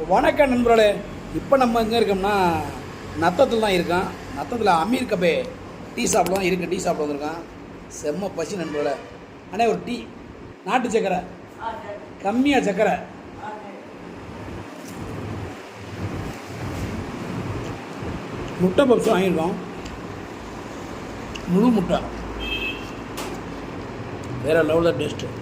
வணக்கம் நண்பர்களே. இப்போ நம்ம எங்கே இருக்கோம்னா நத்தத்தில் தான் இருக்கோம். நத்தத்தில் அமீர் கபே டீ ஷாப்பில் தான் இருக்குது. டீ ஷாப்பில் வந்துருக்கான். செம்ம பசி நண்பர்களே. ஆனால் ஒரு டீ நாட்டு சக்கரை கம்மியாக சக்கரை. முட்டை பப்ஸ் வாங்கியிருக்கோம். முழு முட்டை வேறு லெவலில் டேஸ்ட்டு.